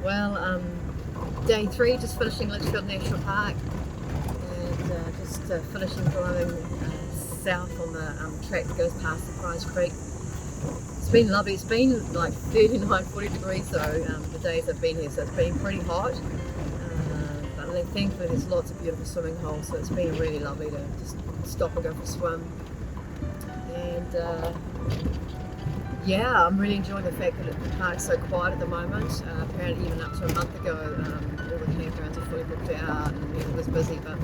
Well, day 3, just finishing Litchfield National Park, and just finishing driving south on the track that goes past the Prize Creek. It's been lovely. It's been like 39, 40 degrees though the days I've been here, so it's been pretty hot. But thankfully there's lots of beautiful swimming holes, so it's been really lovely to just stop and go for a swim. And yeah, I'm really enjoying the fact that the park's so quiet at the moment. Apparently even up to a month ago, all the campgrounds are fully booked out and it was busy, but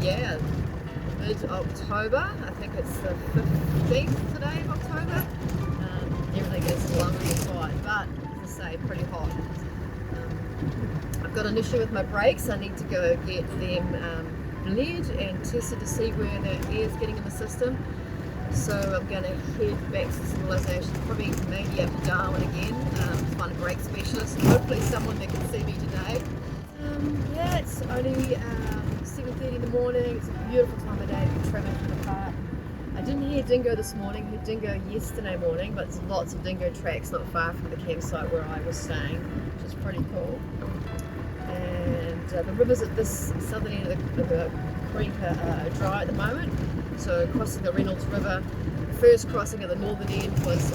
yeah, mid-October, I think it's the 15th today of October, everything is lovely and quiet, but as I say, pretty hot. I've got an issue with my brakes. I need to go get them bled and tested to see where the air's getting in the system. So I'm going to head back to civilization, probably maybe up to Darwin again, to find a brake specialist, and hopefully someone that can see me today. Yeah, it's only 7:30 in the morning. It's a beautiful time of day to be travelling through the park. I didn't hear dingo this morning. I heard dingo yesterday morning, but there's lots of dingo tracks not far from the campsite where I was staying, which is pretty cool. And the rivers at this southern end of the creek are dry at the moment. So crossing the Reynolds River, the first crossing at the northern end was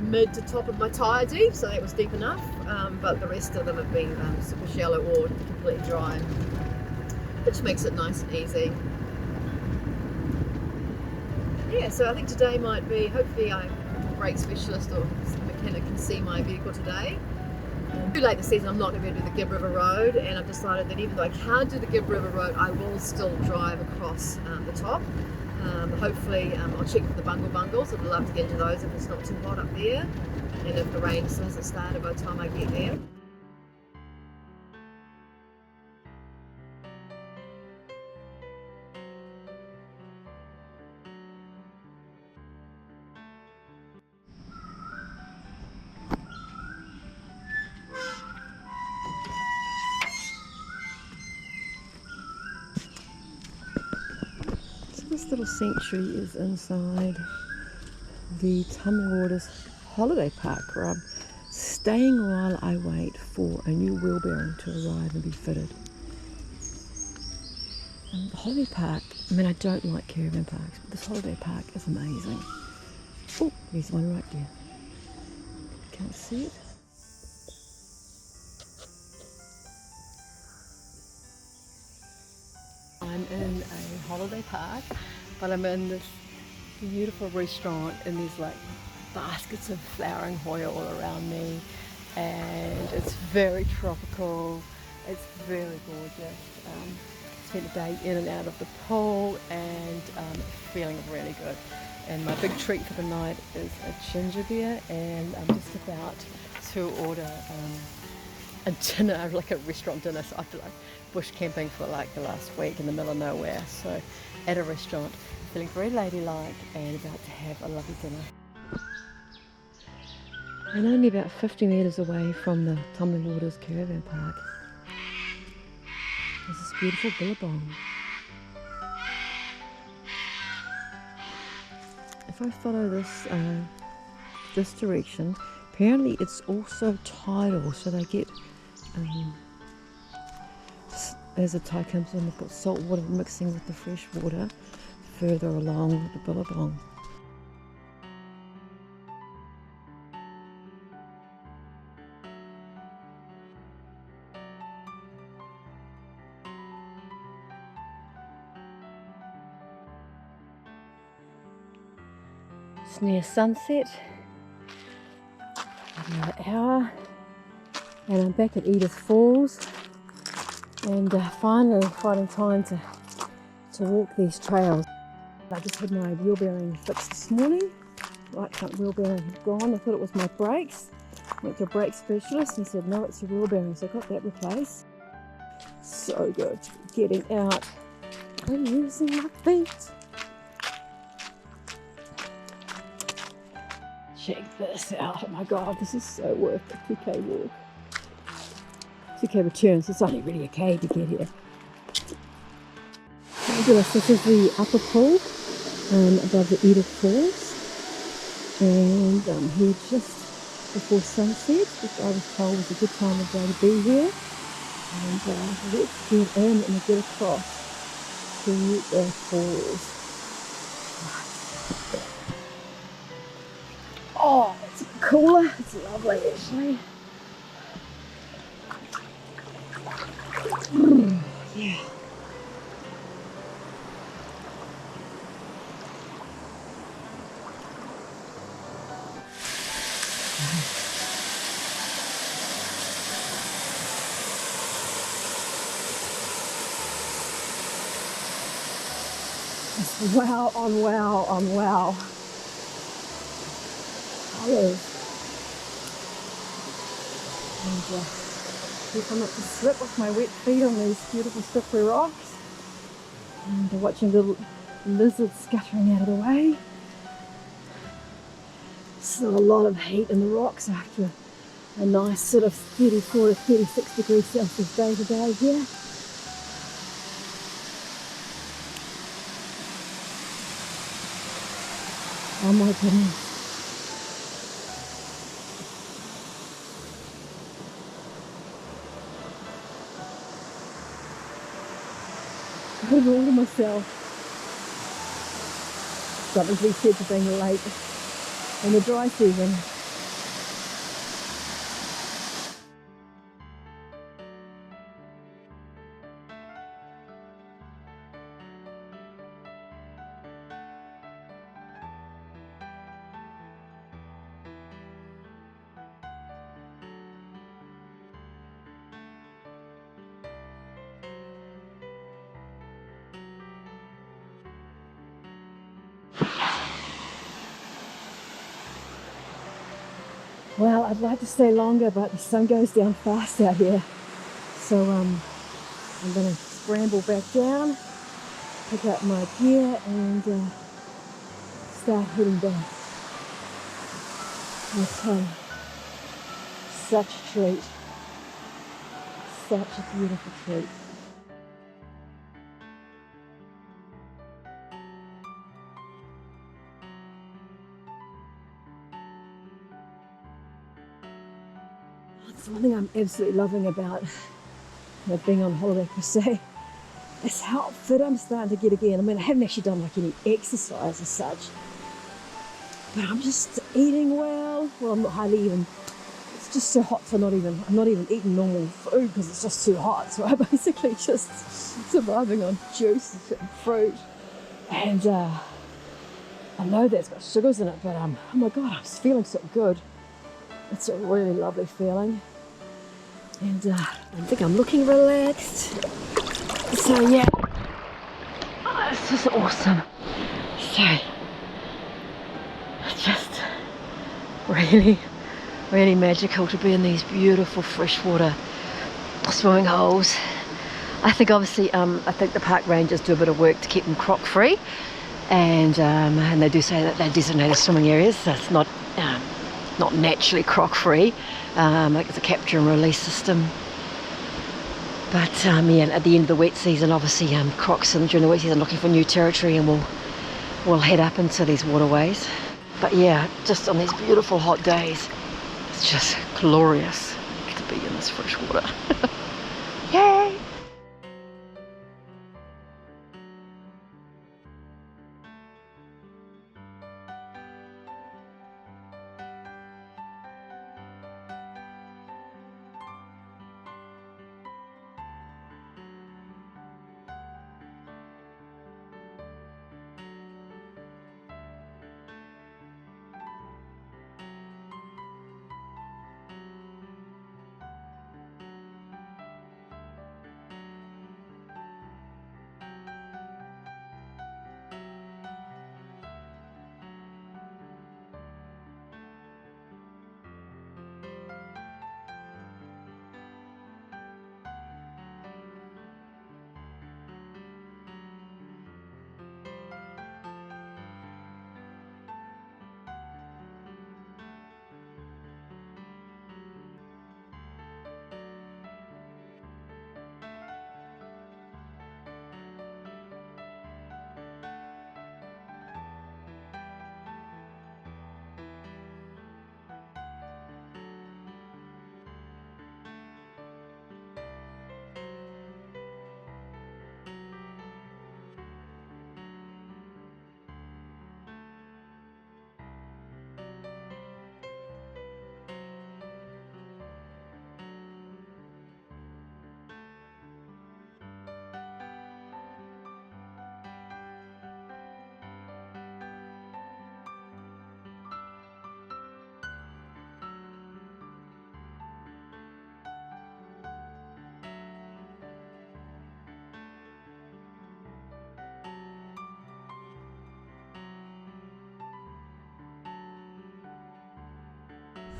mid to top of my tyre deep, so that was deep enough, but the rest of them have been super shallow or completely dry, which makes it nice and easy. Yeah, so I think today might be, hopefully a brake specialist or mechanic can see my vehicle today. Too late this season, I'm not going to be able to do the Gibb River Road, and I've decided that even though I can't do the Gibb River Road, I will still drive across the top. Hopefully I'll check with the Bungle Bungles. I'd love to get into those if it's not too hot up there, and if the rain still hasn't started by the time I get there. This little sanctuary is inside the Tumbling Waters Holiday Park, where I'm staying while I wait for a new wheel bearing to arrive and be fitted. The holiday park, I mean, I don't like caravan parks, but this holiday park is amazing. Oh, there's one right there. Can't see it. I'm in a holiday park, but I'm in this beautiful restaurant, and there's like baskets of flowering Hoya all around me, and it's very tropical. It's very gorgeous. Spent a day in and out of the pool, and feeling really good. And my big treat for the night is a ginger beer, and I'm just about to order a dinner, like a restaurant dinner. So I've been like bush camping for like the last week in the middle of nowhere, so at a restaurant, feeling very ladylike and about to have a lovely dinner. And only about 50 metres away from the Tumbling Waters Caravan Park is this beautiful billabong. If I follow this direction, apparently it's also tidal, so they get as the tide comes in, they've got salt water mixing with the fresh water further along the billabong. It's near sunset, another hour, and I'm back at Edith Falls, and finally finding time to walk these trails. I just had my wheel bearing fixed this morning. Right front wheel bearing had gone. I thought it was my brakes. Went to a brake specialist and said no, it's your wheel bearing, so I got that replaced. So good getting out and using my feet. Check this out. Oh my god, this is so worth a 2k walk. 2k returns, it's only really a k to get here. Fabulous. This is the upper pool above the Edith Falls, and I'm here just before sunset, which I was told was a good time of day to be here. And let's get in and get across to the falls. Oh, it's cooler. It's lovely actually. Yeah. It's wow on wow on wow. Colours. And keep on not to slip with my wet feet on these beautiful slippery rocks. And watching little lizards scattering out of the way. Still a lot of heat in the rocks after a nice sort of 34 to 36 degrees Celsius day today here. Oh my goodness. I got it all to myself. Something to be said for being late in the dry season. Well, I'd like to stay longer, but the sun goes down fast out here. So I'm going to scramble back down, pick up my gear and start heading back. I tell you, such a treat. Such a beautiful treat. It's one thing I'm absolutely loving about being on holiday per se. It's how fit I'm starting to get again. I mean, I haven't actually done like any exercise as such, but I'm just eating well. Well, I'm not hardly even. It's just so hot, so I'm not even eating normal food because it's just too hot. So I'm basically just surviving on juice and fruit. And I know that's got sugars in it, but oh my God, I'm just feeling so good. It's a really lovely feeling. And I think I'm looking relaxed. So yeah, this is awesome. So it's just really, really magical to be in these beautiful freshwater swimming holes. I think obviously, I think the park rangers do a bit of work to keep them croc free, and they do say that they're designated swimming areas. So it's not naturally croc free. Like it's a capture and release system. But yeah, at the end of the wet season, obviously crocs during the wet season looking for new territory, and we'll head up into these waterways. But yeah, just on these beautiful hot days, it's just glorious to be in this fresh water. Yay!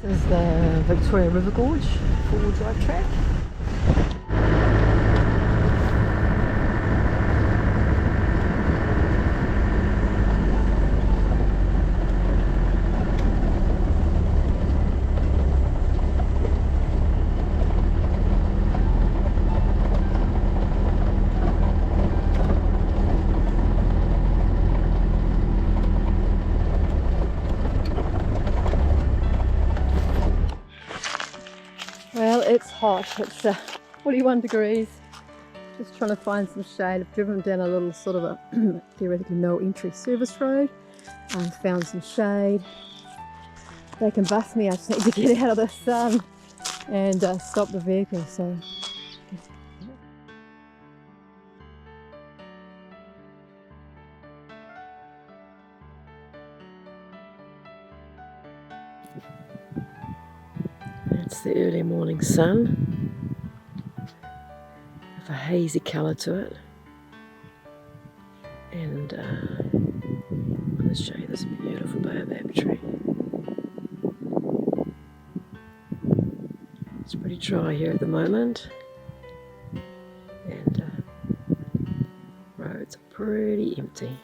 This is the Victoria River Gorge four-wheel drive track. Well, it's hot. It's 41 degrees. Just trying to find some shade. I've driven down a little sort of a theoretically no entry service road and found some shade. They can bust me. I just need to get out of the sun and stop the vehicle. So. It's the early morning sun with a hazy colour to it, and I'm going to show you this beautiful baobab tree. It's pretty dry here at the moment, and roads are pretty empty.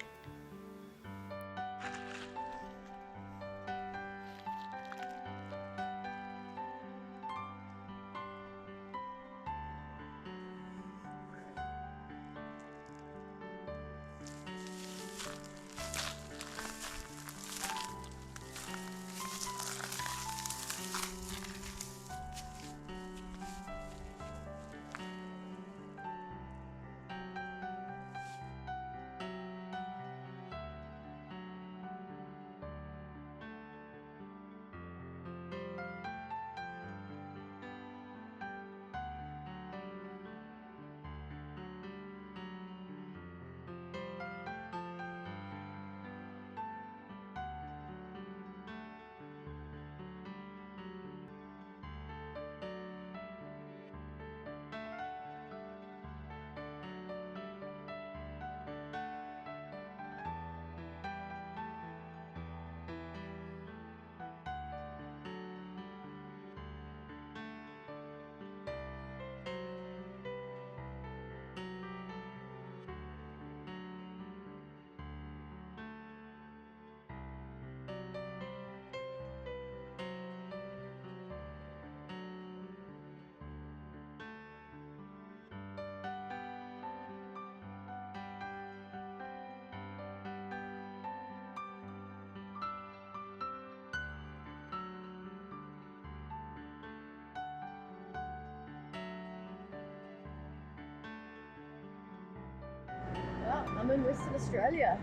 Well, I'm in Western Australia.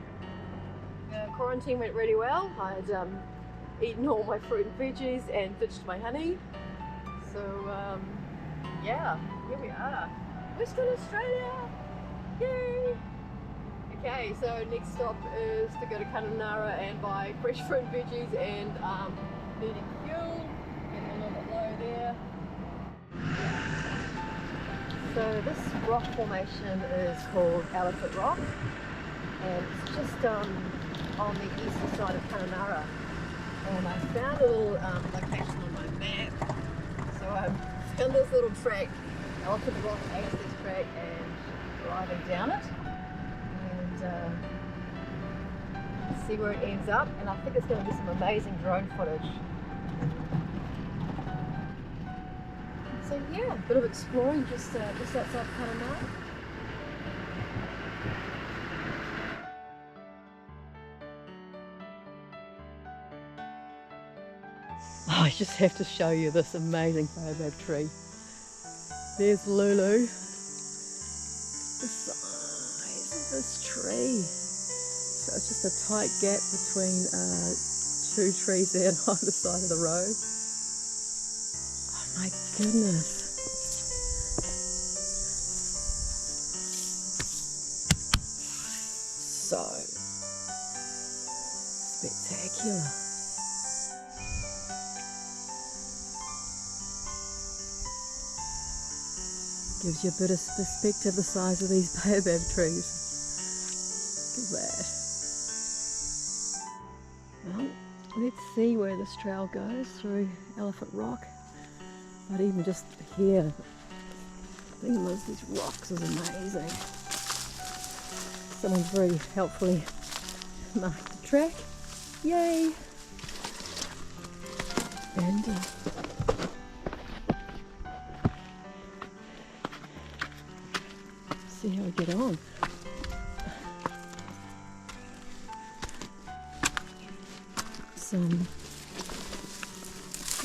Quarantine went really well. I'd eaten all my fruit and veggies and ditched my honey. So yeah, here we are. Western Australia! Yay! Okay, so next stop is to go to Kununurra and buy fresh fruit and veggies and needing fuel. Getting a little bit low there. So this rock formation is called Elephant Rock, and it's just on the eastern side of Kununurra. And I found a little location on my map. So I found this little track, Elephant Rock access track, and driving down it. And see where it ends up. And I think it's going to be some amazing drone footage. So yeah, a bit of exploring just outside Kununurra. Oh, I just have to show you this amazing baobab tree. There's Lulu. The size of this tree. So it's just a tight gap between two trees there on either side of the road. Oh my goodness. So spectacular. Gives you a bit of perspective the size of these baobab trees. Look at that. Well, Let's see where this trail goes through Elephant Rock. But even just here, thinking amongst these rocks is amazing. Someone's very helpfully marked the track. Yay! And see how we get on.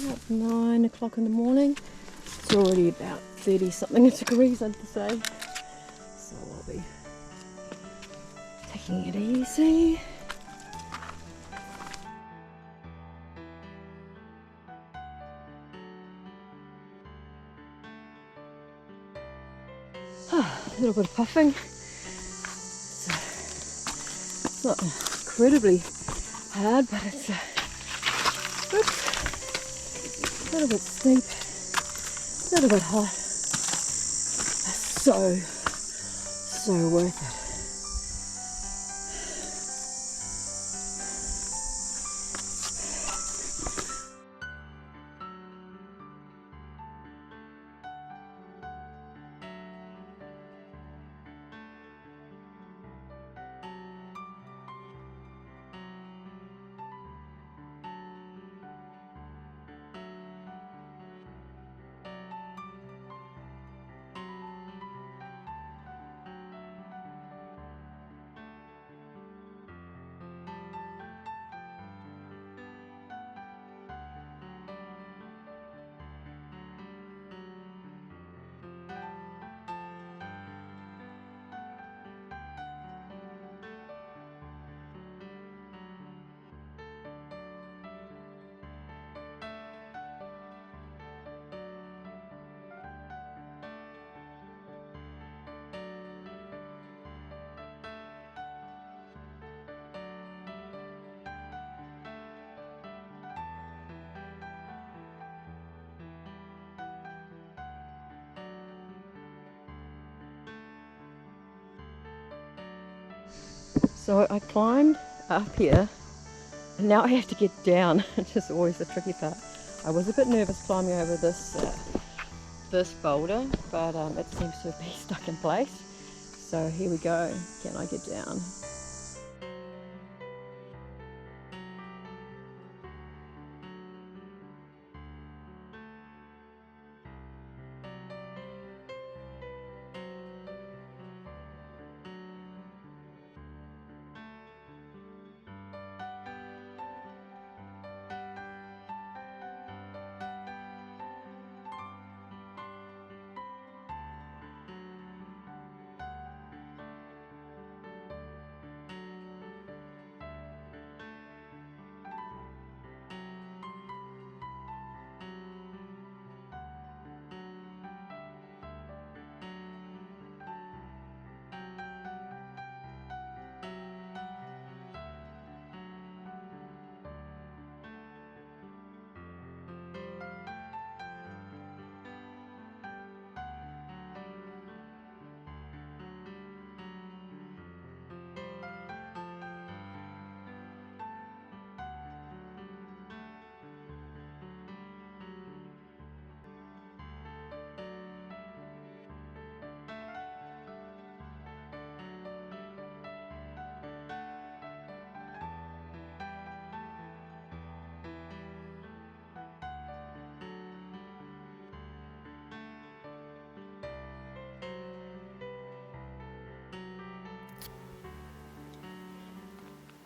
About 9 o'clock in the morning. It's already about 30 something degrees, I'd say. So I'll be taking it easy. A little bit of puffing. So it's not incredibly hard, but it's a little bit steep, a little bit hot. So worth it. So I climbed up here and now I have to get down, which is always the tricky part. I was a bit nervous climbing over this boulder, but it seems to be stuck in place. So here we go. Can I get down?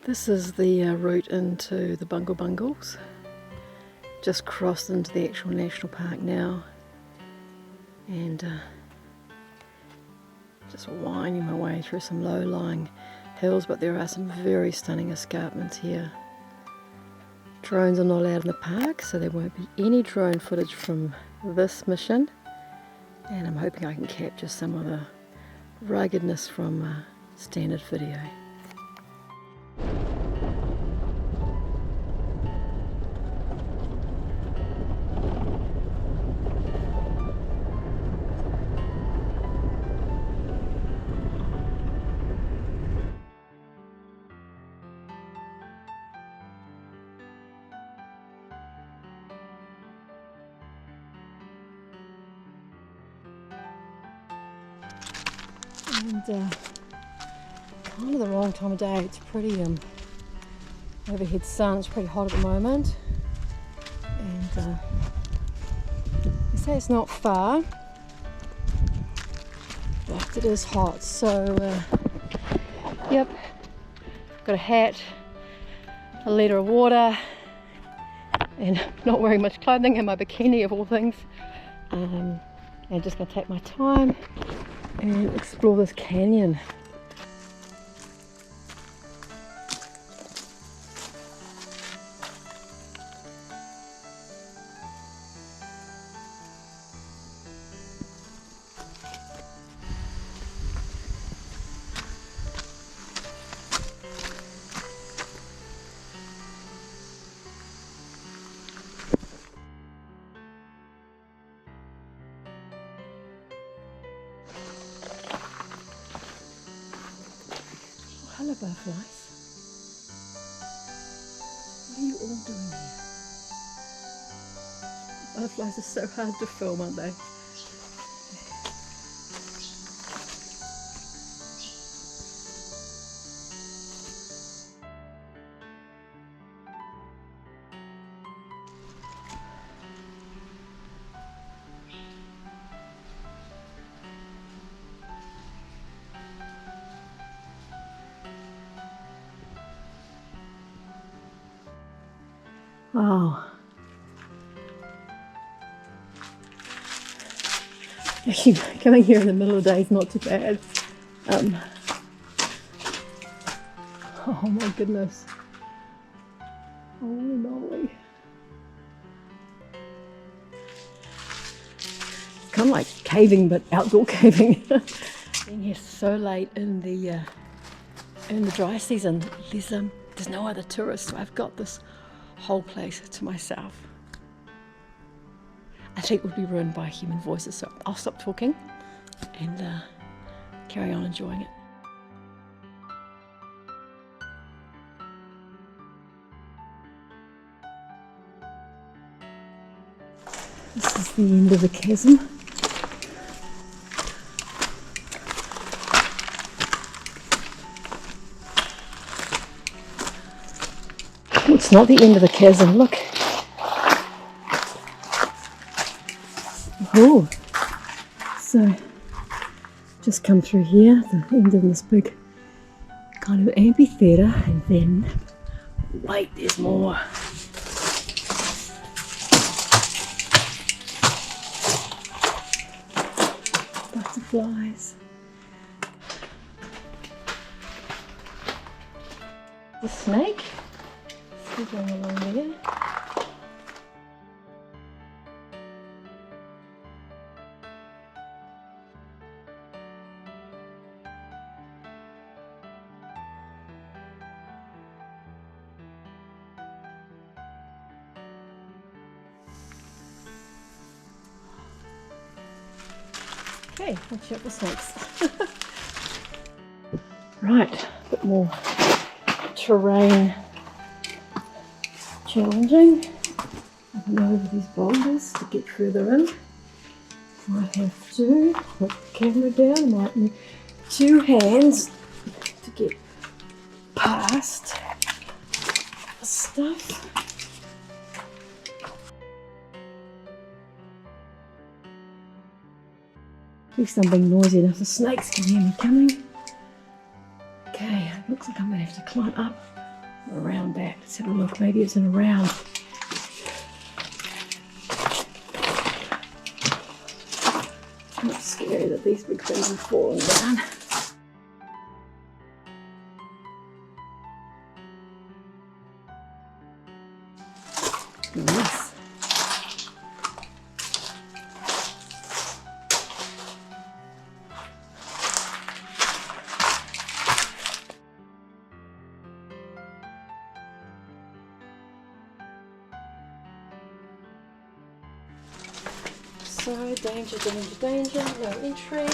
This is the route into the Bungle Bungles. Just crossed into the actual national park now, and just winding my way through some low-lying hills, but there are some very stunning escarpments here. Drones are not allowed in the park, so there won't be any drone footage from this mission, and I'm hoping I can capture some of the ruggedness from standard video. and kind of the wrong time of day. It's pretty overhead sun. It's pretty hot at the moment, and they say it's not far, but it is hot. So yep, got a hat, a litre of water, and not wearing much clothing, and my bikini of all things, and just gonna take my time and explore this canyon. Hello butterflies. What are you all doing here? Butterflies are so hard to film, aren't they? Wow. Actually, coming here in the middle of the day is not too bad. Oh my goodness. Holy moly. It's kind of like caving, but outdoor caving. Being here so late in the dry season, there's no other tourists, so I've got this whole place to myself. I think it would be ruined by human voices, so I'll stop talking and carry on enjoying it. This is the end of the chasm. Oh, it's not the end of the chasm, look. Oh, so just come through here, the end of this big kind of amphitheatre, and then wait, there's more. Butterflies. The snake still going along there. Okay, watch out for snakes. Right, a bit more terrain challenging. Up and over these boulders to get further in. Might have to put the camera down, might need 2 hands to get past the stuff. At least I'm being noisy enough the snakes can hear me coming. Okay, it looks like I'm going to have to climb up around that. Let's have a look, maybe it's in a round. It's not scary that these big things are falling down. Nice. So, danger, danger, danger, no entry.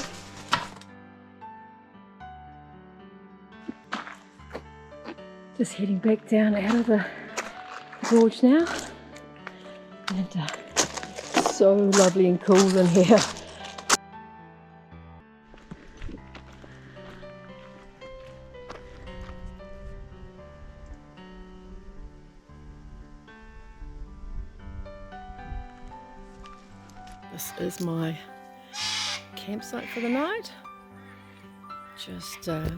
Just heading back down out of the gorge now. And so lovely and cool in here. this is my campsite for the night. Just got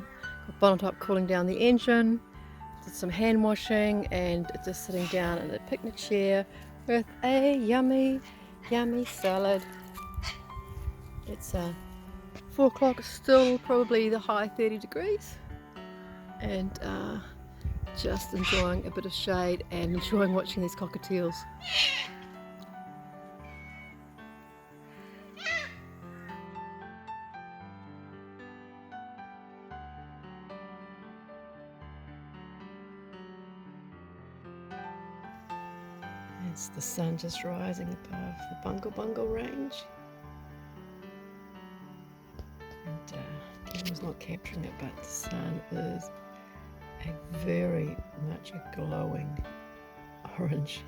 bonnet up, cooling down the engine, did some hand washing, and just sitting down in a picnic chair with a yummy salad. It's 4 o'clock, still probably the high 30 degrees, and just enjoying a bit of shade and enjoying watching these cockatiels. It's the sun just rising above the Bungle Bungle range. And camera's not capturing it, but the sun is very much a glowing orange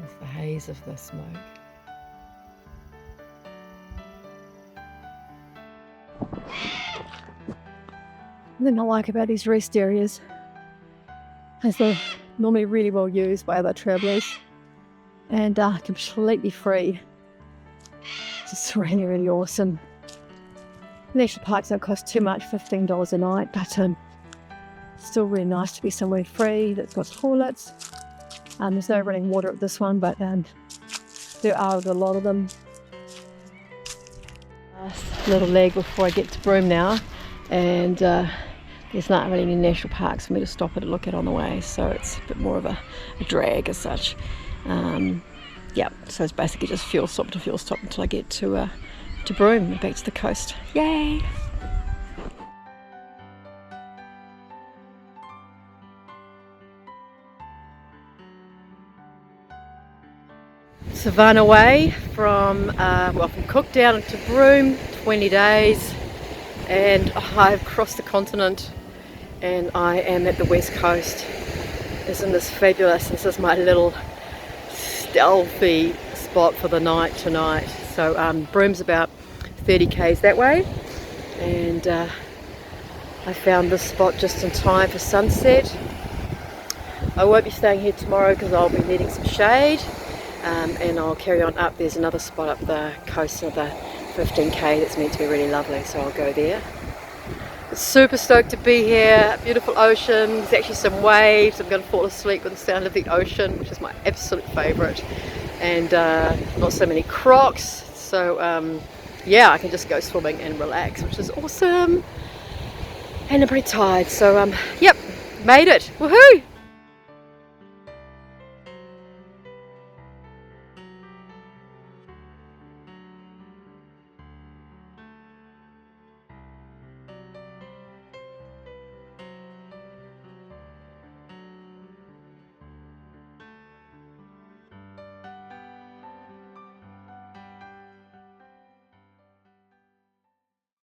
with the haze of the smoke. The thing I like about these rest areas is they're normally really well used by other travellers and are completely free. Just really awesome. The national parks don't cost too much, $15 a night, but still really nice to be somewhere free that's got toilets. There's no running water at this one, but there are a lot of them. Last little leg before I get to Broome now, and there's not really any national parks for me to stop at and look at on the way, so it's a bit more of a drag as such. Yeah, so it's basically just fuel stop to fuel stop until I get to Broome and back to the coast. Yay! Savannah Way from Cook down to Broome, 20 days, and I've crossed the continent and I am at the west coast. Isn't this fabulous? This is my little stealthy spot for the night tonight. So Broome's about 30 k's that way, and I found this spot just in time for sunset. I won't be staying here tomorrow because I'll be needing some shade, and I'll carry on up. There's another spot up the coast, another 15k that's meant to be really lovely, so I'll go there. Super stoked to be here. Beautiful ocean. There's actually some waves. I'm going to fall asleep with the sound of the ocean, which is my absolute favourite, and not so many crocs, so yeah, I can just go swimming and relax, which is awesome. And I'm pretty tired, so yep, made it. Woohoo!